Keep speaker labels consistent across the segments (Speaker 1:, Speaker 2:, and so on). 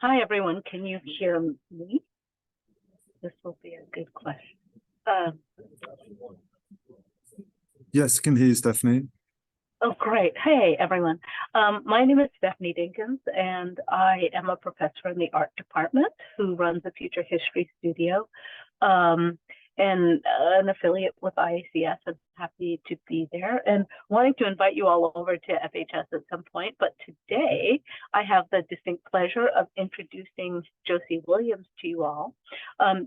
Speaker 1: Hi, everyone. Can you hear me? This will be a good question. Uh,
Speaker 2: Yes, can hear you, Stephanie.
Speaker 1: oh, great. Hey, everyone. My name is Stephanie Dinkins, and I am a professor in the art department who runs a future history studio um, and an affiliate with IACS. I'm happy to be there and wanting to invite you all over to FHS at some point. But today, I have the distinct pleasure of introducing Josie Williams to you all.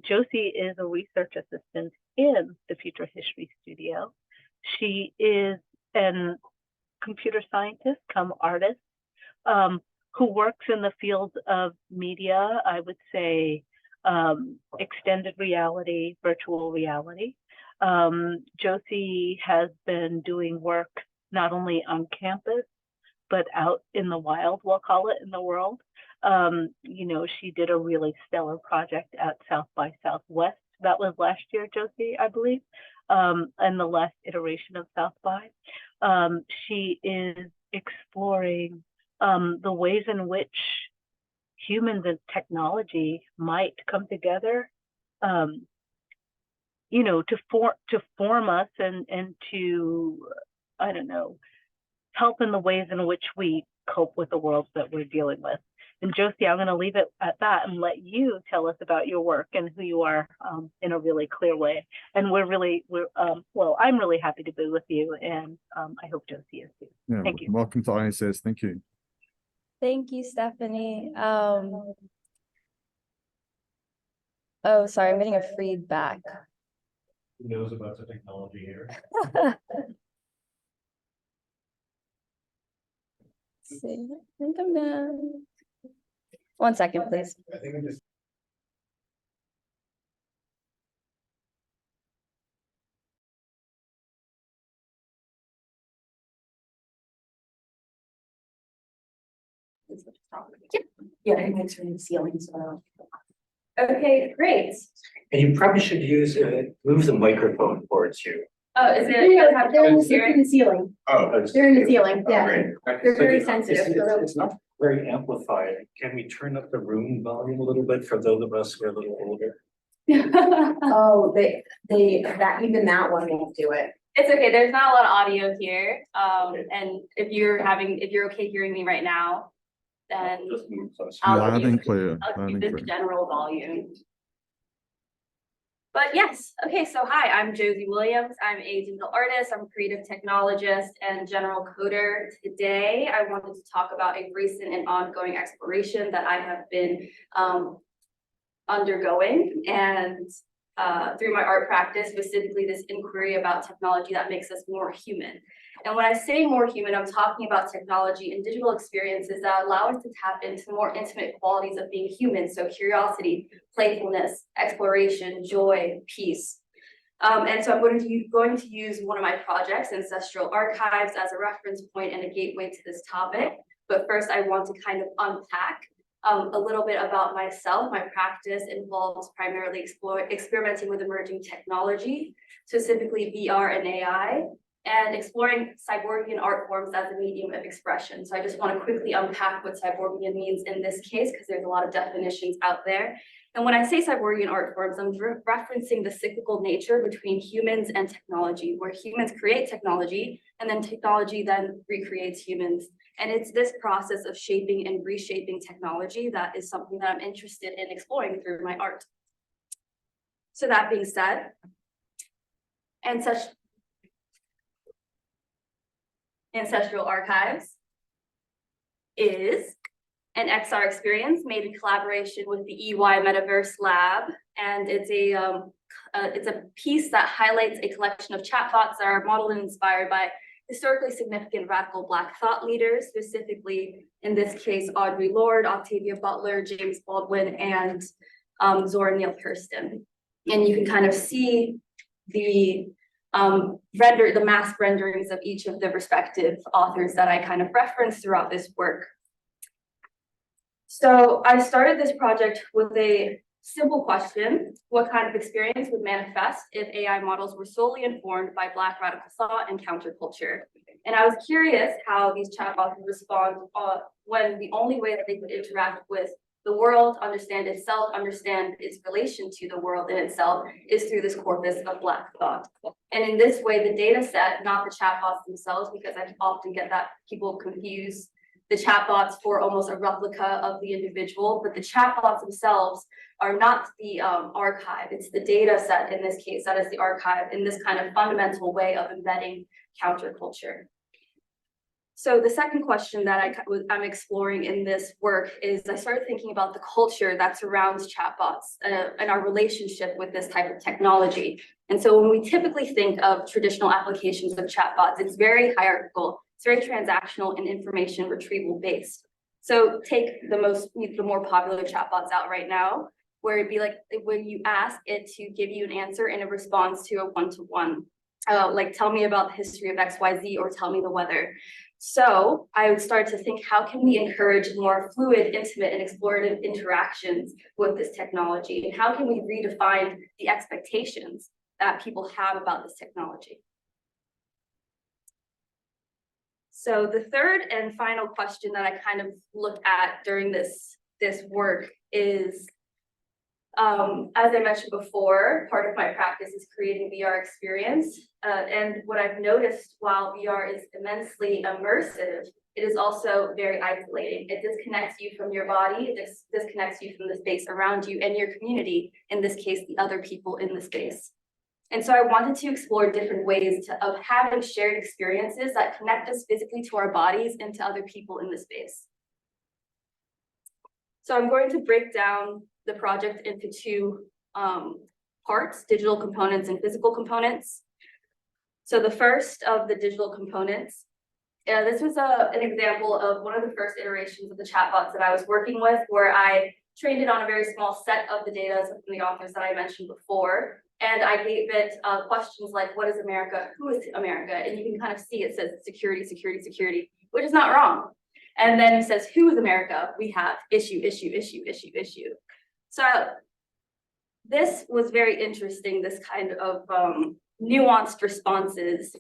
Speaker 1: Josie is a research assistant in the Future History Studio. She is an computer scientist come artist um, who works in the field of media, I would say extended reality, virtual reality. Josie has been doing work not only on campus, but out in the wild, we'll call it, in the world. She did a really stellar project at South by Southwest. That was last year, Josie, I believe, and the last iteration of South by. She is exploring the ways in which humans and technology might come together, to form us and to, I don't know, help in the ways in which we cope with the world that we're dealing with. And Josie, I'm going to leave it at that and let you tell us about your work and who you are in a really clear way. And I'm really happy to be with you, and I hope Josie is too.
Speaker 2: Yeah,
Speaker 1: Thank you.
Speaker 2: welcome to IACS. Thank you.
Speaker 3: Thank you, Stephanie. Oh, sorry, I'm getting a feedback.
Speaker 4: Who knows about the technology here?
Speaker 3: See, I think I'm gonna. 1 second, please.
Speaker 4: I think I'm just.
Speaker 5: Yeah, it makes from the ceiling, so.
Speaker 3: Okay, great.
Speaker 4: And you probably should move the microphone towards you.
Speaker 3: Oh, is it?
Speaker 5: They're in the ceiling.
Speaker 4: Oh.
Speaker 5: They're in the ceiling, yeah.
Speaker 4: Great.
Speaker 5: They're very sensitive.
Speaker 4: It's not very amplified. Can we turn up the room volume a little bit for those of us who are a little older?
Speaker 5: Oh, even that one won't do it.
Speaker 3: It's okay. There's not a lot of audio here. And if you're okay hearing me right now, then
Speaker 4: Just move closer.
Speaker 2: Loud and clear.
Speaker 3: I'll keep the general volume. But yes, okay, so hi, I'm Josie Williams. I'm a digital artist, I'm a creative technologist and general coder. Today, I wanted to talk about a recent and ongoing exploration that I have been undergoing and through my art practice, specifically this inquiry about technology that makes us more human. And when I say more human, I'm talking about technology and digital experiences that allow us to tap into more intimate qualities of being human. So curiosity, playfulness, exploration, joy, peace. And so I'm going to use one of my projects, Ancestral Archives, as a reference point and a gateway to this topic. But first, I want to kind of unpack a little bit about myself. My practice involves primarily experimenting with emerging technology, specifically VR and AI, and exploring cyborgian art forms as a medium of expression. So I just want to quickly unpack what cyborgian means in this case, because there's a lot of definitions out there. And when I say cyborgian art forms, I'm referencing the cyclical nature between humans and technology, where humans create technology, and then technology then recreates humans. And it's this process of shaping and reshaping technology that is something that I'm interested in exploring through my art. So that being said, Ancestral Archives is an XR experience made in collaboration with the EY Metaverse Lab, and it's a piece that highlights a collection of chatbots that are modeled and inspired by historically significant radical Black thought leaders, specifically in this case Audre Lorde, Octavia Butler, James Baldwin, and Zora Neale Hurston. And you can kind of see the mass renderings of each of the respective authors that I kind of referenced throughout this work. So I started this project with a simple question: what kind of experience would manifest if AI models were solely informed by Black radical thought and counterculture? And I was curious how these chatbots would respond when the only way that they could interact with the world, understand itself, understand its relation to the world in itself, is through this corpus of Black thought. And in this way, the data set, not the chatbots themselves, because I often get that people confuse the chatbots for almost a replica of the individual, but the chatbots themselves are not the archive. It's the data set in this case that is the archive in this kind of fundamental way of embedding counterculture. So the second question that I'm exploring in this work is I started thinking about the culture that surrounds chatbots and our relationship with this type of technology. And so when we typically think of traditional applications of chatbots, it's very hierarchical, it's very transactional and information retrieval based. So take the more popular chatbots out right now, where it'd be like when you ask it to give you an answer in a response to a one-to-one, like tell me about the history of XYZ or tell me the weather. So I would start to think, how can we encourage more fluid, intimate, and explorative interactions with this technology? And how can we redefine the expectations that people have about this technology? So the third and final question that I kind of look at during this work is, as I mentioned before, part of my practice is creating VR experience. And what I've noticed while VR is immensely immersive, it is also very isolating. It disconnects you from your body, it disconnects you from the space around you and your community, in this case, the other people in the space. And so I wanted to explore different ways of having shared experiences that connect us physically to our bodies and to other people in the space. So I'm going to break down the project into two parts, digital components and physical components. So the first of the digital components, this was an example of one of the first iterations of the chatbots that I was working with, where I trained it on a very small set of the data from the authors that I mentioned before. And I gave it questions like, what is America? Who is America? And you can kind of see it says security, security, security, which is not wrong. And then it says, who is America? We have issue, issue, issue, issue, issue. So this was very interesting, this kind of nuanced responses.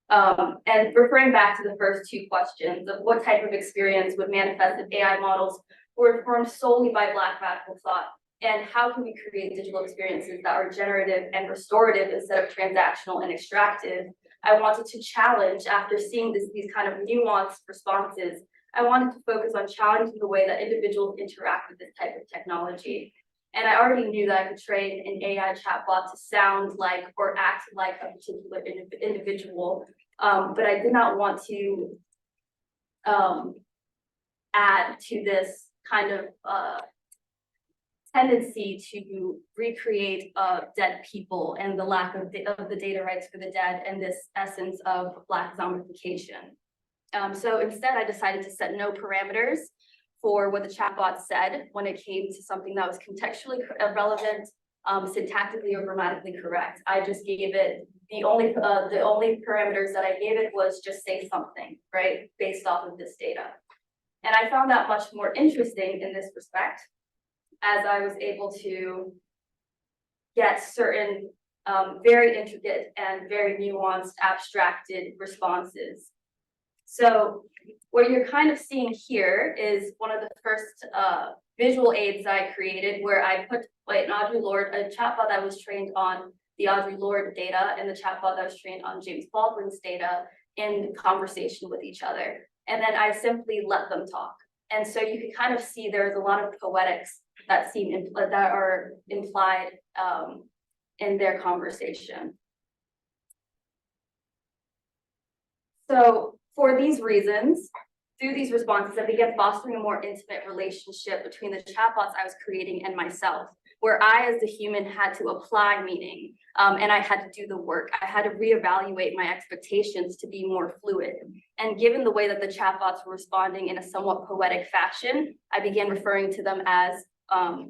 Speaker 3: And referring back to the first two questions of what type of experience would manifest if AI models were informed solely by Black radical thought, and how can we create digital experiences that are generative and restorative instead of transactional and extractive. I wanted to challenge, after seeing these kind of nuanced responses, I wanted to focus on challenging the way that individuals interact with this type of technology. And I already knew that I could train an AI chatbot to sound like or act like a particular individual, but I did not want to add to this kind of tendency to recreate dead people and the lack of the data rights for the dead and this essence of Black zombification. So instead, I decided to set no parameters for what the chatbot said when it came to something that was contextually relevant, syntactically or grammatically correct. I just gave it the only parameters that I gave it was just say something, right, based off of this data. And I found that much more interesting in this respect, as I was able to get certain very intricate and very nuanced, abstracted responses. So what you're kind of seeing here is one of the first visual aids that I created, where I put an Audre Lorde, a chatbot that was trained on the Audre Lorde data and the chatbot that was trained on James Baldwin's data in conversation with each other. And then I simply let them talk. And so you can kind of see there's a lot of poetics that are implied in their conversation. So for these reasons, through these responses, I began fostering a more intimate relationship between the chatbots I was creating and myself, where I, as the human, had to apply meaning, and I had to do the work. I had to reevaluate my expectations to be more fluid. And given the way that the chatbots were responding in a somewhat poetic fashion, I began referring to them as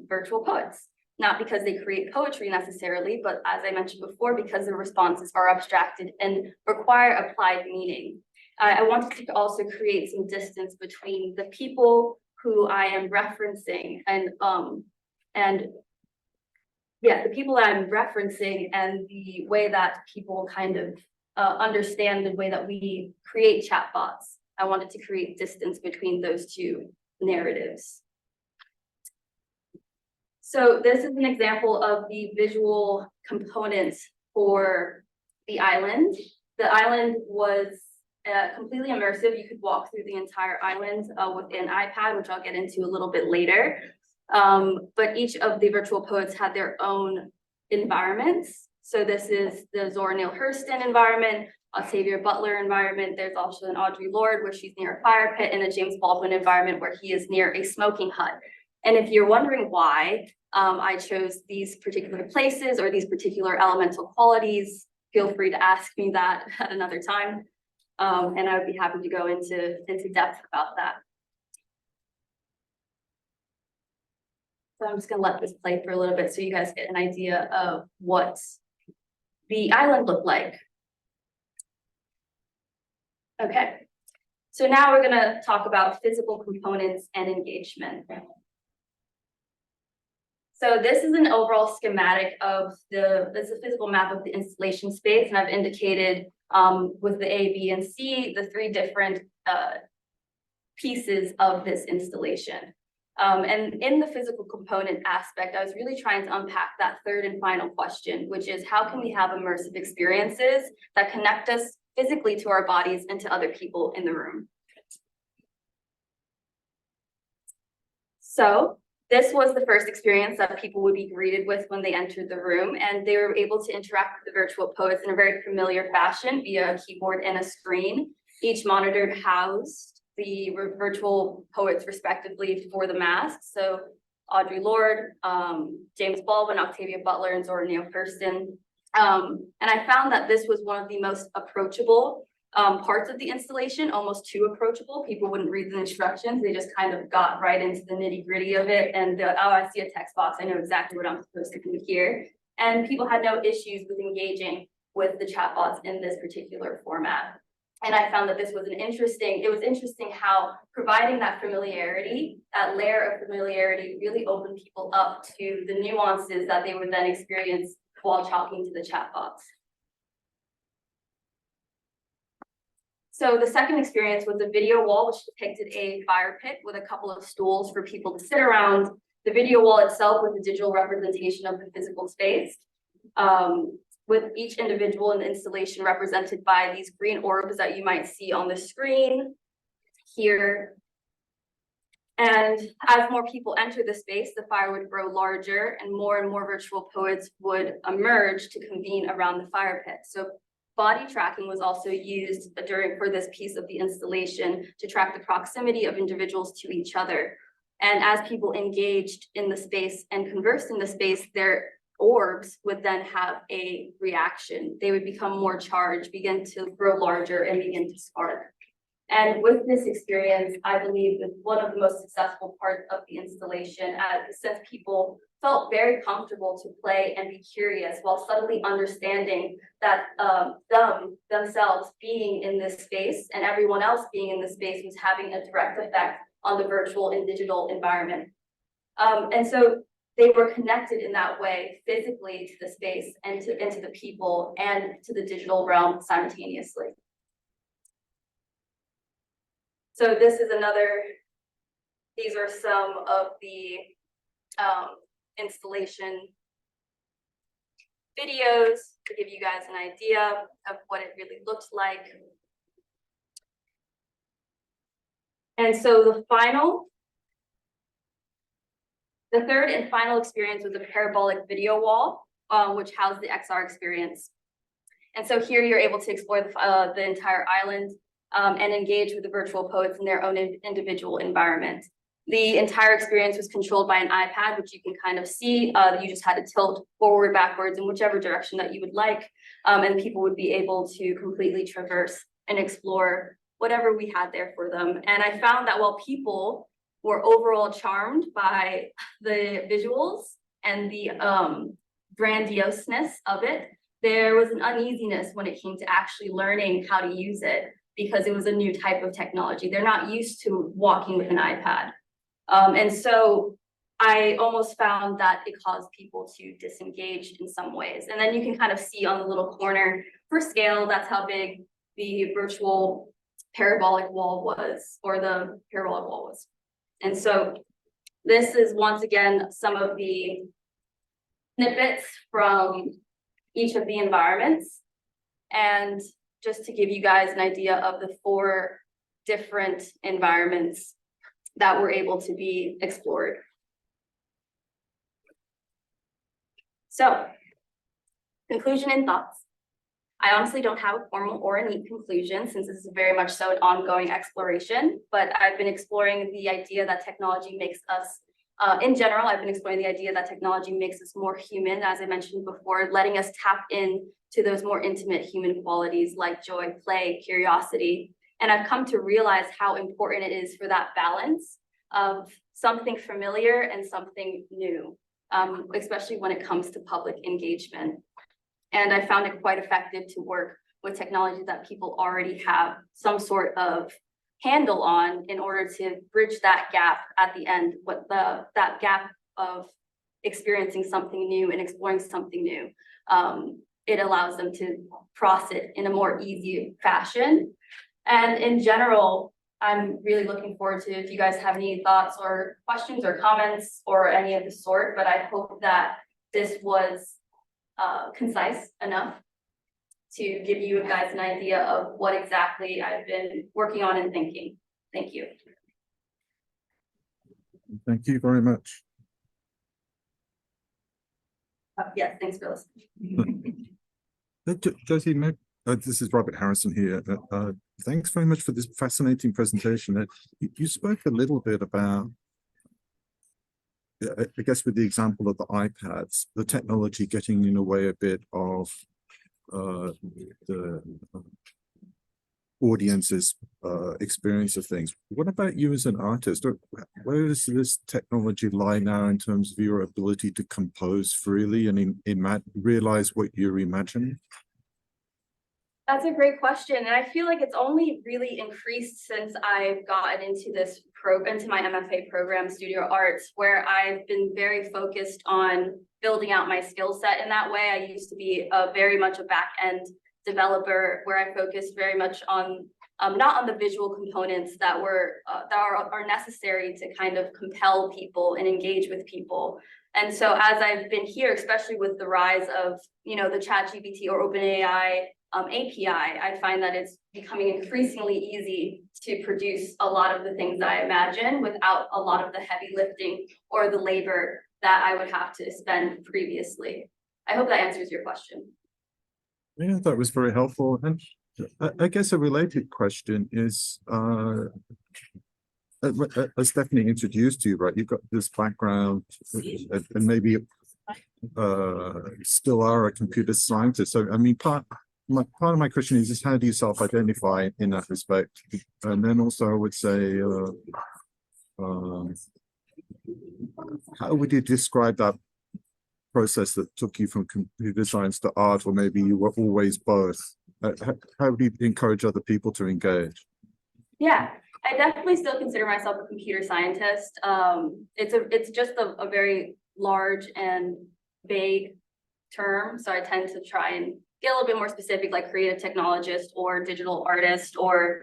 Speaker 3: virtual poets. Not because they create poetry necessarily, but as I mentioned before, because the responses are abstracted and require applied meaning. I wanted to also create some distance between the people who I am referencing the people that I'm referencing and the way that people kind of understand the way that we create chatbots. I wanted to create distance between those two narratives. So this is an example of the visual components for the island. The island was completely immersive. You could walk through the entire island with an iPad, which I'll get into a little bit later. But each of the virtual poets had their own environments. So this is the Zora Neale Hurston environment, Octavia Butler environment. There's also an Audre Lorde where she's near a fire pit, and a James Baldwin environment where he is near a smoking hut. And if you're wondering why I chose these particular places or these particular elemental qualities, feel free to ask me that at another time. And I would be happy to go into depth about that. So I'm just gonna let this play for a little bit so you guys get an idea of what the island looked like. Okay, so now we're gonna talk about physical components and engagement. So this is an overall schematic of this is a physical map of the installation space, and I've indicated with the A, B, and C, the 3 different pieces of this installation. And in the physical component aspect, I was really trying to unpack that third and final question, which is how can we have immersive experiences that connect us physically to our bodies and to other people in the room? So this was the first experience that people would be greeted with when they entered the room, and they were able to interact with the virtual poets in a very familiar fashion via a keyboard and a screen. Each monitor housed the virtual poets respectively for the masks. So Audre Lorde, James Baldwin, Octavia Butler, and Zora Neale Hurston. And I found that this was one of the most approachable parts of the installation, almost too approachable. People wouldn't read the instructions. They just kind of got right into the nitty gritty of it. And oh, I see a text box. I know exactly what I'm supposed to do here. And people had no issues with engaging with the chatbots in this particular format. And I found that this was it was interesting how providing that familiarity, that layer of familiarity really opened people up to the nuances that they would then experience while talking to the chatbots. So the second experience was a video wall, which depicted a fire pit with a couple of stools for people to sit around. The video wall itself was a digital representation of the physical space, with each individual in the installation represented by these green orbs that you might see on the screen here. And as more people enter the space, the fire would grow larger and more virtual poets would emerge to convene around the fire pit. So body tracking was also used for this piece of the installation to track the proximity of individuals to each other. And as people engaged in the space and conversed in the space, their orbs would then have a reaction. They would become more charged, begin to grow larger, and begin to spark. And with this experience, I believe is one of the most successful parts of the installation, since people felt very comfortable to play and be curious while subtly understanding that themselves being in this space and everyone else being in this space was having a direct effect on the virtual and digital environment. And so they were connected in that way physically to the space and to the people and to the digital realm simultaneously. So this is these are some of the installation videos to give you guys an idea of what it really looked like. And so the third and final experience was a parabolic video wall, which housed the XR experience. And so here you're able to explore the entire island and engage with the virtual poets in their own individual environment. The entire experience was controlled by an iPad, which you can kind of see. You just had to tilt forward, backwards, in whichever direction that you would like. And people would be able to completely traverse and explore whatever we had there for them. And I found that while people were overall charmed by the visuals and the grandioseness of it, there was an uneasiness when it came to actually learning how to use it, because it was a new type of technology. They're not used to walking with an iPad. And so I almost found that it caused people to disengage in some ways. And then you can kind of see on the little corner, for scale, that's how big the virtual parabolic wall was, or the parabolic wall was. And so This is once again some of the snippets from each of the environments. And just to give you guys an idea of the 4 different environments that were able to be explored. So, conclusion and thoughts. I honestly don't have a formal or a neat conclusion since this is very much so an ongoing exploration, but I've been exploring the idea that technology makes us, in general, I've been exploring the idea that technology makes us more human, as I mentioned before, letting us tap in to those more intimate human qualities like joy, play, curiosity. And I've come to realize how important it is for that balance of something familiar and something new, especially when it comes to public engagement. And I found it quite effective to work with technology that people already have some sort of handle on in order to bridge that gap at the end, that gap of experiencing something new and exploring something new. It allows them to process it in a more easy fashion. And in general, I'm really looking forward to if you guys have any thoughts or questions or comments or any of the sort, but I hope that this was concise enough to give you guys an idea of what exactly I've been working on and thinking. Thank you.
Speaker 2: Thank you very much.
Speaker 3: Yes, thanks for listening.
Speaker 2: Josie, this is Robert Harrison here. Thanks very much for this fascinating presentation. You spoke a little bit about, I guess, with the example of the iPads, the technology getting in the way a bit of the audience's experience of things. What about you as an artist? Where does this technology lie now in terms of your ability to compose freely and realize what you're imagining?
Speaker 3: That's a great question. And I feel like it's only really increased since I've gotten into this into my MFA program, Studio Arts, where I've been very focused on building out my skill set in that way. I used to be very much a back-end developer where I focused very much on not on the visual components that are necessary to kind of compel people and engage with people. And so as I've been here, especially with the rise of, the ChatGPT or OpenAI API, I find that it's becoming increasingly easy to produce a lot of the things that I imagine without a lot of the heavy lifting or the labor that I would have to spend previously. I hope that answers your question.
Speaker 2: Yeah, that was very helpful. And I guess a related question is, as Stephanie introduced you, right, you've got this background and maybe still are a computer scientist. So, I mean, part of my question is how do you self-identify in that respect? And then also I would say, how would you describe that process that took you from computer science to art, or maybe you were always both? How would you encourage other people to engage?
Speaker 3: Yeah, I definitely still consider myself a computer scientist. It's just a very large and vague term, so I tend to try and get a little bit more specific, like creative technologist or digital artist or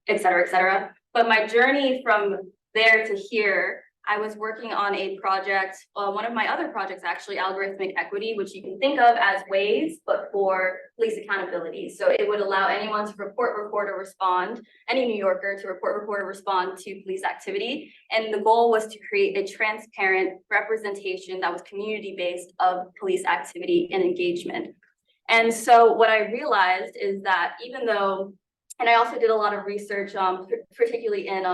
Speaker 3: et cetera, et cetera. But my journey from there to here, I was working on a project, one of my other projects actually, algorithmic equity, which you can think of as Waze, but for police accountability. So it would allow anyone to report, record, or respond, any New Yorker to report, record, or respond to police activity. And the goal was to create a transparent representation that was community-based of police activity and engagement. And so what I realized is that even though, and I also did a lot of research, particularly in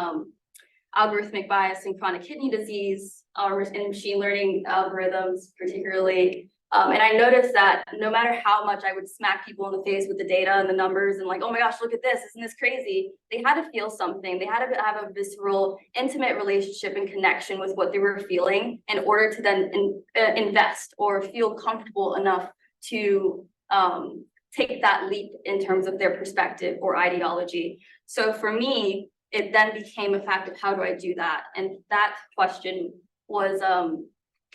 Speaker 3: algorithmic bias in chronic kidney disease, and machine learning algorithms particularly. And I noticed that no matter how much I would smack people in the face with the data and the numbers and like, oh my gosh, look at this, isn't this crazy? They had to feel something. They had to have a visceral, intimate relationship and connection with what they were feeling in order to then invest or feel comfortable enough to take that leap in terms of their perspective or ideology. So for me, it then became a fact of how do I do that? And that question was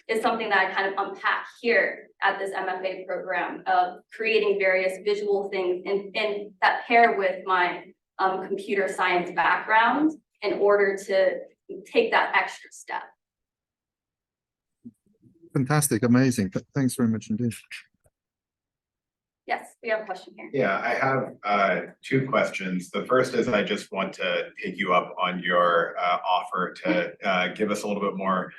Speaker 3: is something that I kind of unpack here at this MFA program of creating various visual things and that pair with my computer science background in order to take that extra step.
Speaker 2: Fantastic, amazing. Thanks very much indeed.
Speaker 3: Yes, we have a question here.
Speaker 6: Yeah, I have two questions. The first is I just want to take you up on your offer to give us a little bit more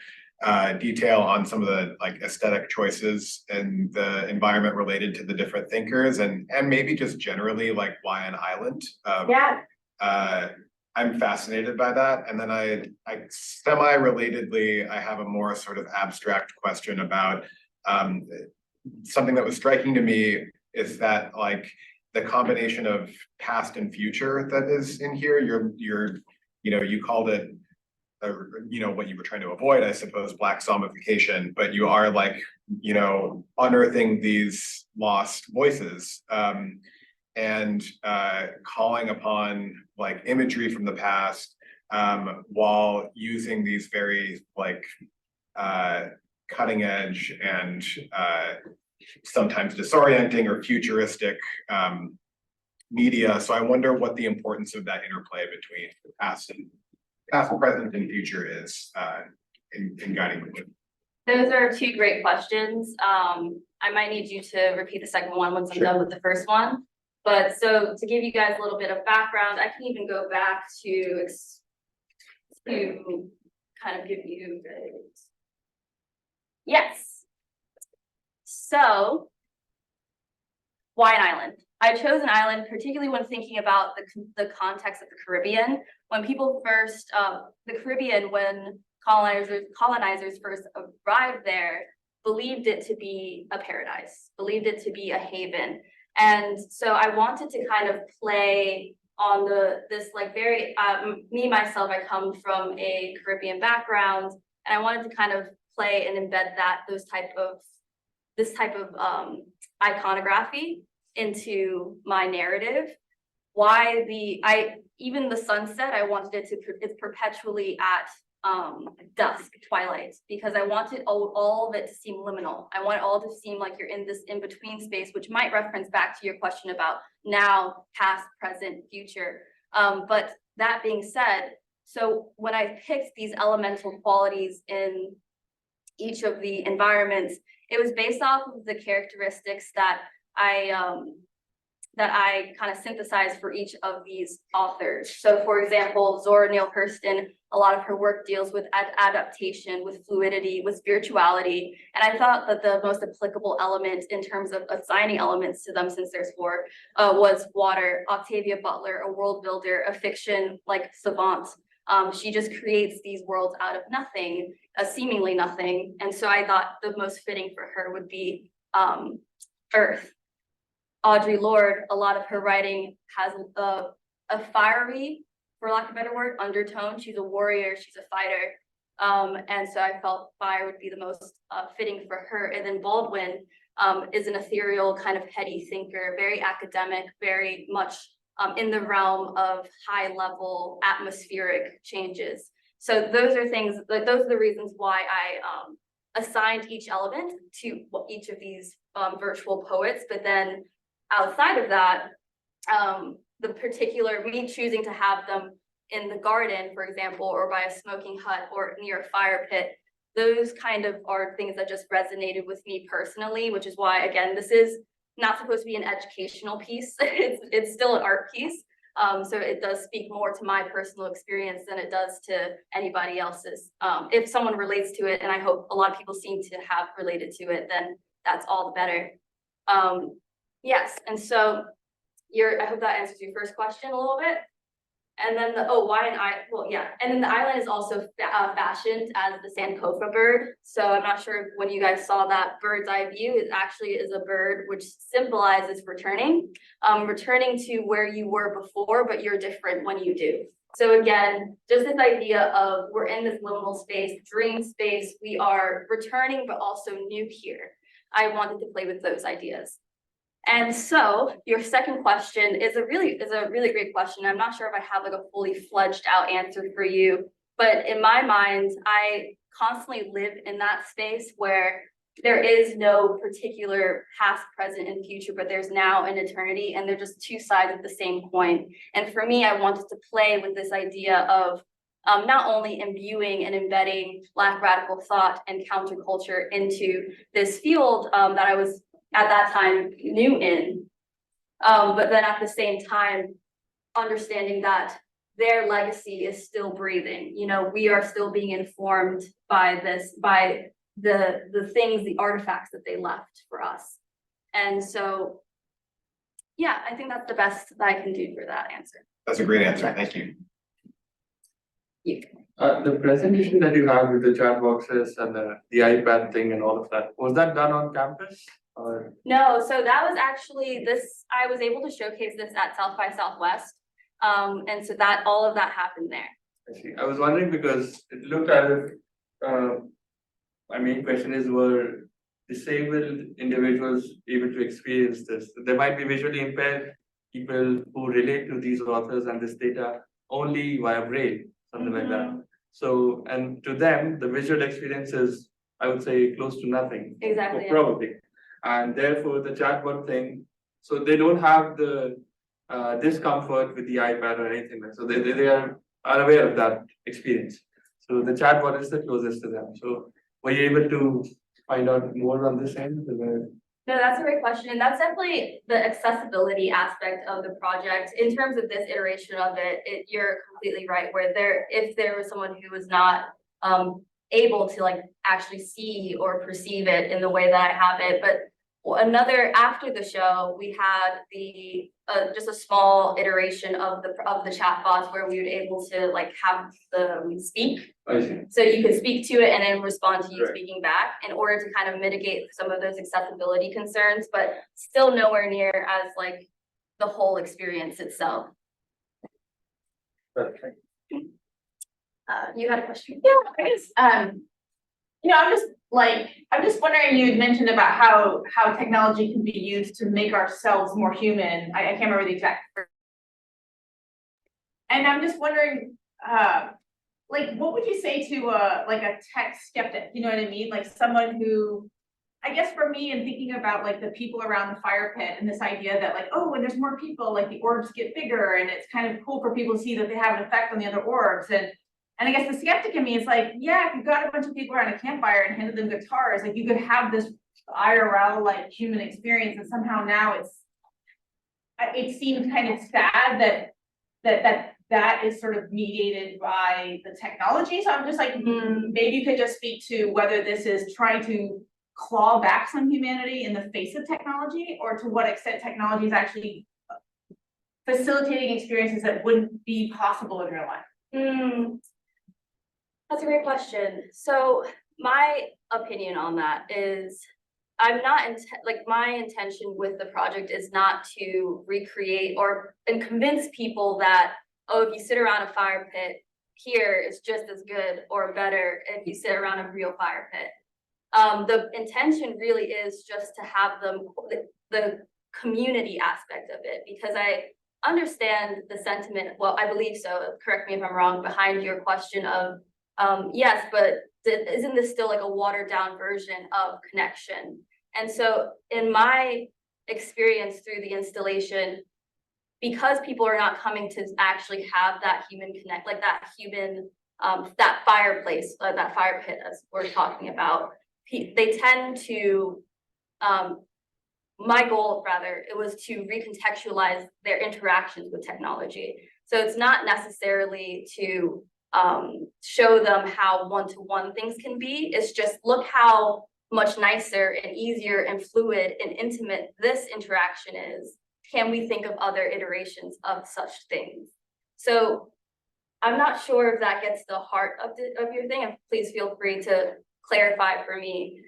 Speaker 6: detail on some of the like aesthetic choices and the environment related to the different thinkers and maybe just generally like why an island.
Speaker 3: Yeah.
Speaker 6: I'm fascinated by that. And then I semi-relatedly, I have a more sort of abstract question about something that was striking to me is that like the combination of past and future that is in here, you called it, what you were trying to avoid, I suppose, black zombification, but you are like, unearthing these lost voices and calling upon like imagery from the past while using these very like cutting edge and sometimes disorienting or futuristic media. So I wonder what the importance of that interplay between past, present, and future is in guiding the.
Speaker 3: Those are two great questions. I might need you to repeat the second one once I'm done with the first one. But so to give you guys a little bit of background, I can even go back to kind of give you guys. Yes. So why an island? I chose an island, particularly when thinking about the context of the Caribbean. When people first, the Caribbean, when colonizers first arrived there, believed it to be a paradise, believed it to be a haven. And so I wanted to kind of play on this like very, myself, I come from a Caribbean background, and I wanted to kind of play and embed this type of iconography into my narrative. Even the sunset, I wanted it's perpetually at dusk, twilight, because I wanted all of it to seem liminal. I want it all to seem like you're in this in-between space, which might reference back to your question about now, past, present, future. But that being said, so when I picked these elemental qualities in each of the environments, it was based off of the characteristics that I kind of synthesized for each of these authors. So for example, Zora Neale Hurston, a lot of her work deals with adaptation, with fluidity, with spirituality. And I thought that the most applicable element in terms of assigning elements to them, since there's four, was water. Octavia Butler, a world builder, a fiction like savant. She just creates these worlds out of nothing, seemingly nothing. And so I thought the most fitting for her would be Earth. Audre Lorde, a lot of her writing has a fiery, for lack of a better word, undertone. She's a warrior, she's a fighter. And so I felt fire would be the most fitting for her. And then Baldwin is an ethereal kind of heady thinker, very academic, very much in the realm of high level atmospheric changes. So those are things, like those are the reasons why I assigned each element to each of these virtual poets. But then outside of that, the particular, me choosing to have them in the garden, for example, or by a smoking hut or near a fire pit, those kind of are things that just resonated with me personally, which is why, again, this is not supposed to be an educational piece. It's still an art piece. So it does speak more to my personal experience than it does to anybody else's. If someone relates to it, and I hope a lot of people seem to have related to it, then that's all the better. Yes, and so I hope that answers your first question a little bit. And then why an island? Well, yeah, and then the island is also fashioned as the Sankofa bird. So I'm not sure when you guys saw that bird's eye view. It actually is a bird which symbolizes returning, returning to where you were before, but you're different when you do. So again, just this idea of we're in this liminal space, dream space. We are returning, but also new here. I wanted to play with those ideas. And so your second question is a really great question. I'm not sure if I have like a fully fledged out answer for you, but in my mind, I constantly live in that space where there is no particular past, present, and future, but there's now an eternity, and they're just two sides of the same coin. And for me, I wanted to play with this idea of not only imbuing and embedding Black radical thought and counterculture into this field that I was at that time new in, but then at the same time understanding that their legacy is still breathing. You know, we are still being informed by this, by the things, the artifacts that they left for us. And so, yeah, I think that's the best that I can do for that answer.
Speaker 6: That's a great answer. Thank you.
Speaker 7: The presentation that you had with the chat boxes and the iPad thing and all of that, was that done on campus? Or?
Speaker 3: No, so that was actually this, I was able to showcase this at South by Southwest. And so that all of that happened there.
Speaker 7: I see. I was wondering because it looked as if, my main question is, were disabled individuals able to experience this? There might be visually impaired people who relate to these authors and this data only via braille, something like that. So, and to them, the visual experience is, I would say, close to nothing.
Speaker 3: Exactly.
Speaker 7: Probably. And therefore, the chatbot thing, so they don't have the discomfort with the iPad or anything like that. So they are unaware of that experience. So the chatbot is the closest to them. So were you able to find out more on this end?
Speaker 3: No, that's a great question. And that's definitely the accessibility aspect of the project. In terms of this iteration of it, you're completely right, where if there was someone who was not able to like actually see or perceive it in the way that I have it. But after the show, we had the just a small iteration of the chat bots where we were able to like have the speak.
Speaker 7: I see.
Speaker 3: So you could speak to it and then respond to you
Speaker 7: Right.
Speaker 3: speaking back in order to kind of mitigate some of those accessibility concerns, but still nowhere near as like the whole experience itself.
Speaker 7: Perfect.
Speaker 3: You had a question?
Speaker 8: Yeah, I guess, you know, I'm just wondering, you had mentioned about how technology can be used to make ourselves more human. I can't remember the exact. And I'm just wondering, like, what would you say to like a tech skeptic? You know what I mean? Like someone who, I guess for me, in thinking about like the people around the fire pit and this idea that like, oh, when there's more people, like the orbs get bigger, and it's kind of cool for people to see that they have an effect on the other orbs. And I guess the skeptic in me is like, yeah, if you've got a bunch of people around a campfire and handed them guitars, like you could have this IRL like human experience, and somehow now it seems kind of sad that is sort of mediated by the technology. So I'm just like, maybe you could just speak to whether this is trying to claw back some humanity in the face of technology, or to what extent technology is actually facilitating experiences that wouldn't be possible in real life.
Speaker 3: That's a great question. So my opinion on that is I'm not my intention with the project is not to recreate and convince people that, oh, if you sit around a fire pit here, it's just as good or better if you sit around a real fire pit. The intention really is just to have the community aspect of it, because I understand the sentiment. Well, I believe so. Correct me if I'm wrong. Behind your question of yes, but isn't this still like a watered down version of connection? And so in my experience through the installation, because people are not coming to actually have that human connect, like that human, that fireplace, that fire pit as we're talking about, they tend to, my goal rather, it was to recontextualize their interactions with technology. So it's not necessarily to show them how one-to-one things can be. It's just look how much nicer and easier and fluid and intimate this interaction is. Can we think of other iterations of such things? So I'm not sure if that gets the heart of your thing, and please feel free to clarify for me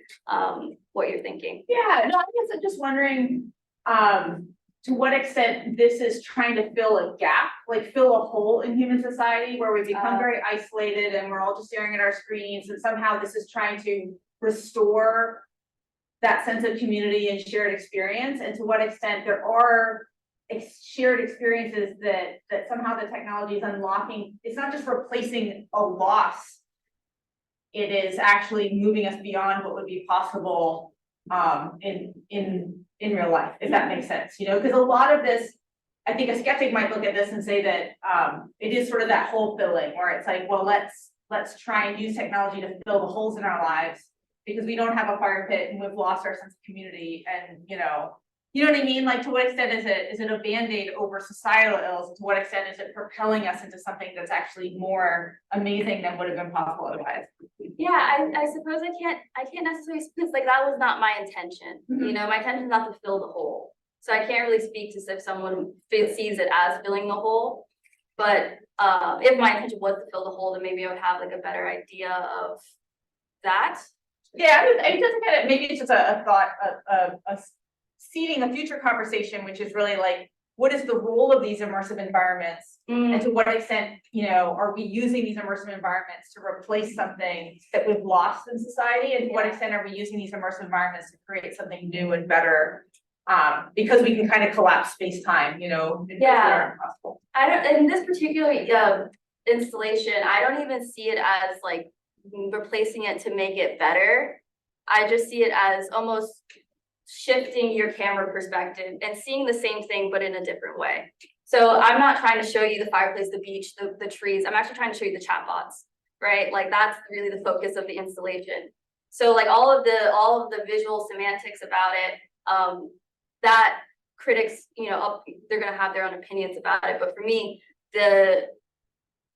Speaker 3: what you're thinking.
Speaker 8: Yeah, no, I guess I'm just wondering to what extent this is trying to fill a gap, like fill a hole in human society where we become very isolated and we're all just staring at our screens, and somehow this is trying to restore that sense of community and shared experience, and to what extent there are shared experiences that somehow the technology is unlocking. It's not just replacing a loss, it is actually moving us beyond what would be possible in real life, if that makes sense, you know, because a lot of this I think a skeptic might look at this and say that it is sort of that hole filling where it's like, well, let's try and use technology to fill the holes in our lives because we don't have a fire pit and we've lost our sense of community and you know what I mean? Like to what extent is it a Band-Aid over societal ills? To what extent is it propelling us into something that's actually more amazing than would have been possible otherwise?
Speaker 3: Yeah, I suppose I can't necessarily, because like that was not my intention. You know, my intention is not to fill the hole. So I can't really speak to if someone sees it as filling the hole. But if my intention was to fill the hole, then maybe I would have like a better idea of that.
Speaker 8: Yeah, it doesn't kind of, maybe it's just a thought of seeding a future conversation, which is really like, what is the role of these immersive environments? And to what extent, you know, are we using these immersive environments to replace something that we've lost in society? And to what extent are we using these immersive environments to create something new and better? Because we can kind of collapse space-time, you know, in ways that are impossible.
Speaker 3: I don't, in this particular installation, I don't even see it as like replacing it to make it better. I just see it as almost shifting your camera perspective and seeing the same thing, but in a different way. So I'm not trying to show you the fireplace, the beach, the trees. I'm actually trying to show you the chatbots, right? Like that's really the focus of the installation. So like all of the visual semantics about it, that critics, you know, they're gonna have their own opinions about it. But for me, the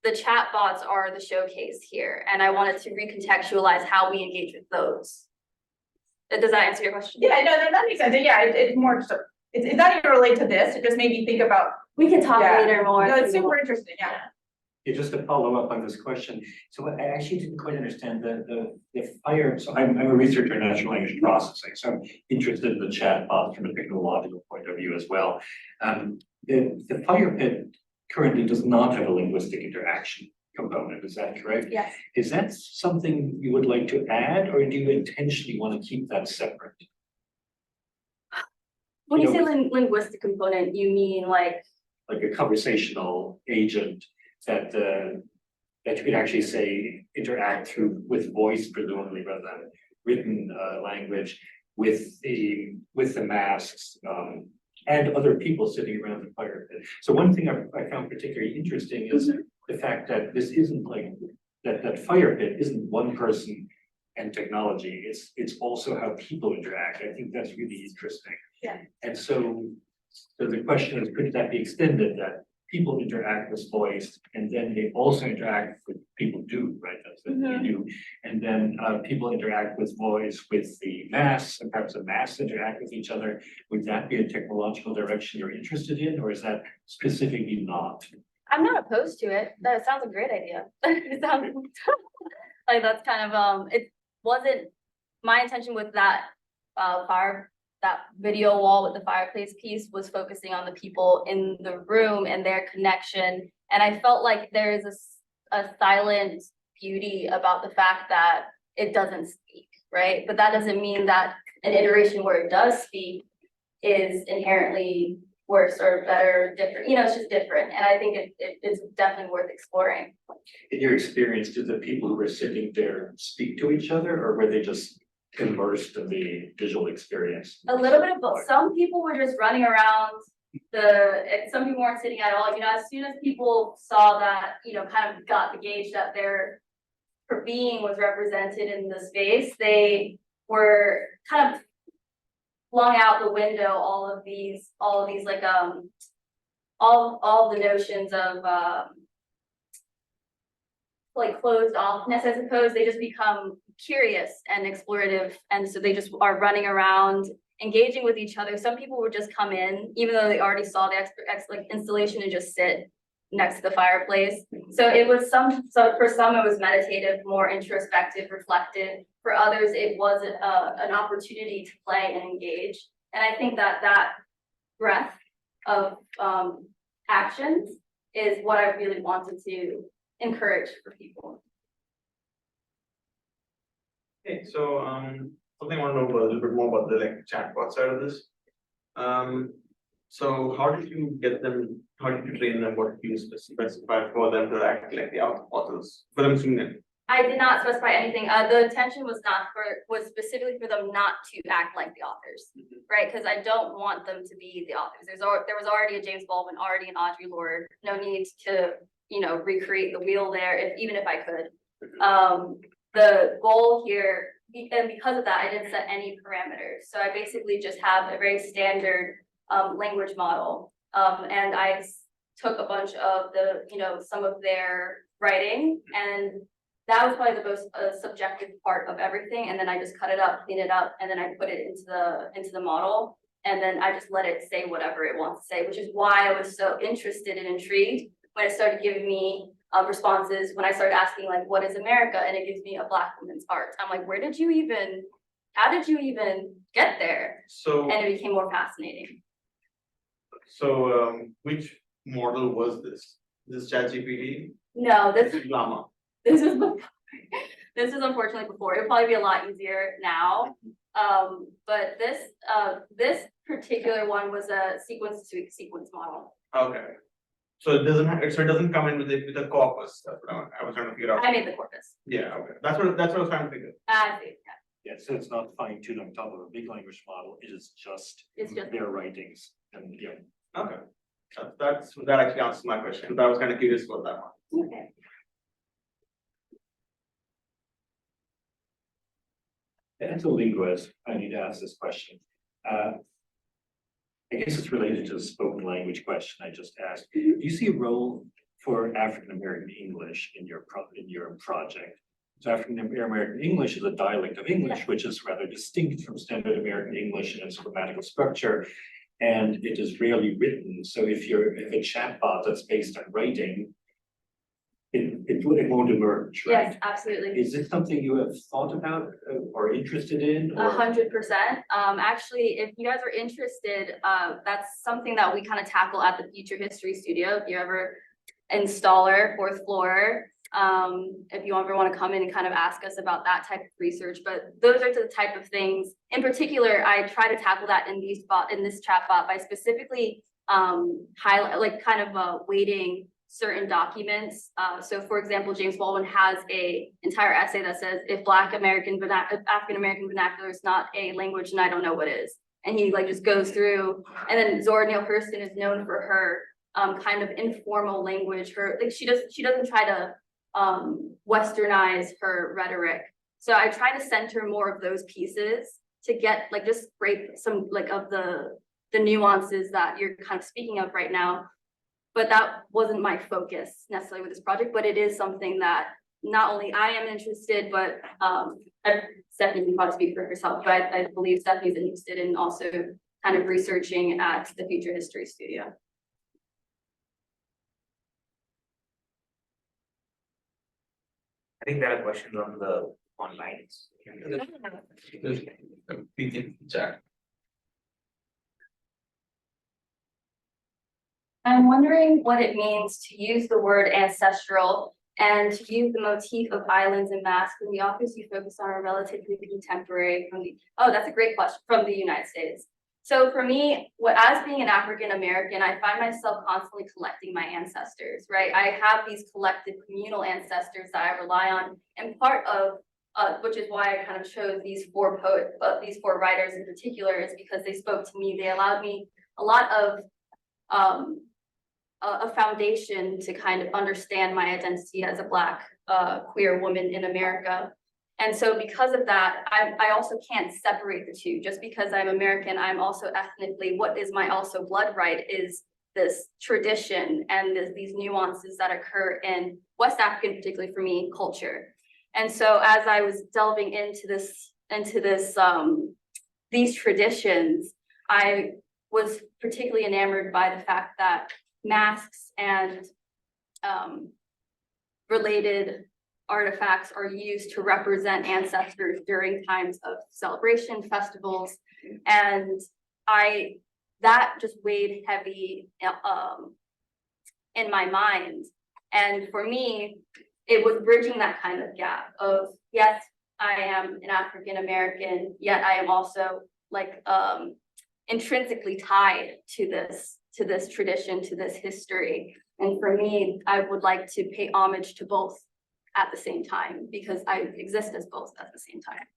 Speaker 3: chatbots are the showcase here, and I wanted to recontextualize how we engage with those. Does that answer your question?
Speaker 8: Yeah, no, that makes sense. Yeah, it's more just, it's not even related to this. It just made me think about.
Speaker 3: We can talk
Speaker 8: Yeah.
Speaker 3: later more.
Speaker 8: No, it's super interesting. Yeah.
Speaker 4: Yeah, just to follow up on this question, so I actually didn't quite understand the fire, so I'm a researcher in natural language processing, so I'm interested in the chatbot from a technological point of view as well. The fire pit currently does not have a linguistic interaction component, is that correct?
Speaker 3: Yes.
Speaker 4: Is that something you would like to add, or do you intentionally want to keep that separate?
Speaker 3: When you say linguistic component, you mean like
Speaker 4: a conversational agent that you could actually say interact with voice presumably rather than written language with the masks and other people sitting around the fire pit. So one thing I found particularly interesting is the fact that this isn't like that fire pit isn't one person and technology. It's also how people interact. I think that's really interesting.
Speaker 8: Yeah.
Speaker 4: And so the question is, could that be extended that people interact with voice and then they also interact with people do, right? That's what you do. And then people interact with voice with the masks and perhaps the masks interact with each other. Would that be a technological direction you're interested in, or is that specifically not?
Speaker 3: I'm not opposed to it. That sounds a great idea. It sounds like that's kind of it wasn't my intention with that that video wall with the fireplace piece was focusing on the people in the room and their connection. And I felt like there is a silent beauty about the fact that it doesn't speak, right? But that doesn't mean that an iteration where it does speak is inherently worse or better, different. You know, it's just different. And I think it's definitely worth exploring.
Speaker 4: In your experience, did the people who were sitting there speak to each other, or were they just immersed in the visual experience?
Speaker 3: A little bit of both. Some people were just running around some people weren't sitting at all. You know, as soon as people saw that, you know, kind of got the gauge that their being was represented in the space, they were kind of flung out the window all of these like all the notions of like closed offness, I suppose. They just become curious and explorative, and so they just are running around engaging with each other. Some people would just come in even though they already saw the like installation and just sit next to the fireplace. So it was so for some it was meditative, more introspective, reflective. For others it was an opportunity to play and engage. And I think that breadth of actions is what I really wanted to encourage for people.
Speaker 9: Okay, so something I want to know a little bit more about the like chatbot side of this. So how did you get them? How did you train them? What did you specify for them to act like the authors? For them seeing them
Speaker 3: I did not specify anything. The intention was specifically for them not to act like the authors, right? Because I don't want them to be the authors. There was already a James Baldwin, already an Audre Lorde. No need to, recreate the wheel there, even if I could. The goal here, and because of that, I didn't set any parameters. So I basically just have a very standard language model. And I took a bunch of some of their writing, and that was probably the most subjective part of everything. And then I just cut it up, clean it up, and then I put it into the model. And then I just let it say whatever it wants to say, which is why I was so interested and intrigued when it started giving me responses, when I started asking, like, what is America? And it gives me a Black woman's art. I'm like, how did you even get there?
Speaker 9: So,
Speaker 3: And it became more fascinating.
Speaker 9: so, which model was this? This ChatGPT?
Speaker 3: No,
Speaker 9: This is Llama.
Speaker 3: this is before. This is unfortunately before. It'll probably be a lot easier now. But this particular one was a sequence model.
Speaker 9: Okay. So it doesn't come in with a corpus. That's what I was trying to figure out.
Speaker 3: I made the corpus.
Speaker 9: Yeah, okay. That's what I was trying to figure.
Speaker 3: I see.
Speaker 4: Yeah, so it's not fine tuned on top of a big language model, it is just
Speaker 3: It's just
Speaker 4: their writings, and yeah.
Speaker 9: Okay. That actually answers my question. But I was kind of curious about that one.
Speaker 3: Okay.
Speaker 4: As a linguist, I need to ask this question. I guess it's related to the spoken language question I just asked. Do you see a role for African American English in your project? So African American English is a dialect of English, which is rather distinct from standard American English in its grammatical structure, and it is rarely written. So if a chatbot that's based on writing, it won't emerge, right?
Speaker 3: Yes, absolutely.
Speaker 4: Is this something you have thought about or interested in?
Speaker 3: 100%. Actually, if you guys are interested, that's something that we kind of tackle at the Future History Studio. If you're ever installer, 4th floor, if you ever want to come in and kind of ask us about that type of research. But those are the type of things. In particular, I try to tackle that in this chatbot by specifically weighting certain documents. So for example, James Baldwin has a entire essay that says, if African American vernacular is not a language, then I don't know what is. And he just goes through, and then Zora Neale Hurston is known for her kind of informal language. She doesn't try to westernize her rhetoric. So I try to center more of those pieces to get just scrape some of the nuances that you're kind of speaking of right now. But that wasn't my focus necessarily with this project, but it is something that not only I am interested, but Stephanie can probably speak for herself, but I believe Stephanie's interested in also kind of researching at the Future History Studio.
Speaker 10: I think there are questions on the online. Chat.
Speaker 3: I'm wondering what it means to use the word ancestral and to use the motif of islands and masks when the authors you focus on are relatively contemporary that's a great question, from the United States. So for me, as being an African American, I find myself constantly collecting my ancestors, right? I have these collective communal ancestors that I rely on, and part of which is why I kind of chose these four writers in particular, is because they spoke to me. They allowed me a lot of a foundation to kind of understand my identity as a Black queer woman in America. And so because of that, I also can't separate the two. Just because I'm American, I'm also ethnically, what is my also blood right is this tradition and these nuances that occur in West African, particularly for me, culture. And so as I was delving into these traditions, I was particularly enamored by the fact that masks and related artifacts are used to represent ancestors during times of celebration, festivals, and that just weighed heavy in my mind. And for me, it was bridging that kind of gap of, yes, I am an African American, yet I am also intrinsically tied to this tradition, to this history. And for me, I would like to pay homage to both at the same time, because I exist as both at the same time.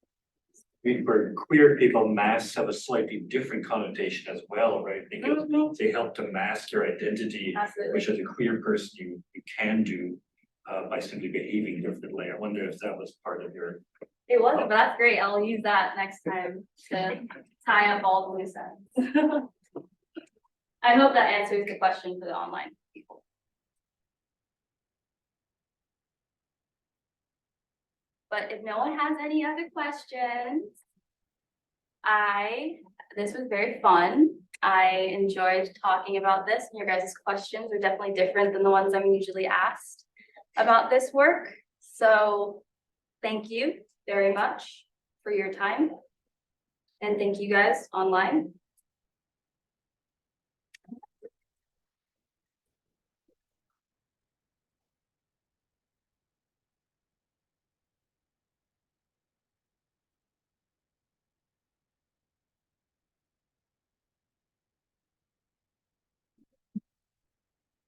Speaker 4: For queer people, masks have a slightly different connotation as well, right? Because they help to mask your identity,
Speaker 3: Absolutely.
Speaker 4: which as a queer person you can do by simply behaving differently. I wonder if that was part of your.
Speaker 3: It wasn't, but that's great. I'll use that next time to tie up all the loose ends. I hope that answers the question for the online people. But if no one has any other questions, this was very fun. I enjoyed talking about this, and your guys' questions are definitely different than the ones I'm usually asked about this work. So thank you very much for your time. And thank you guys online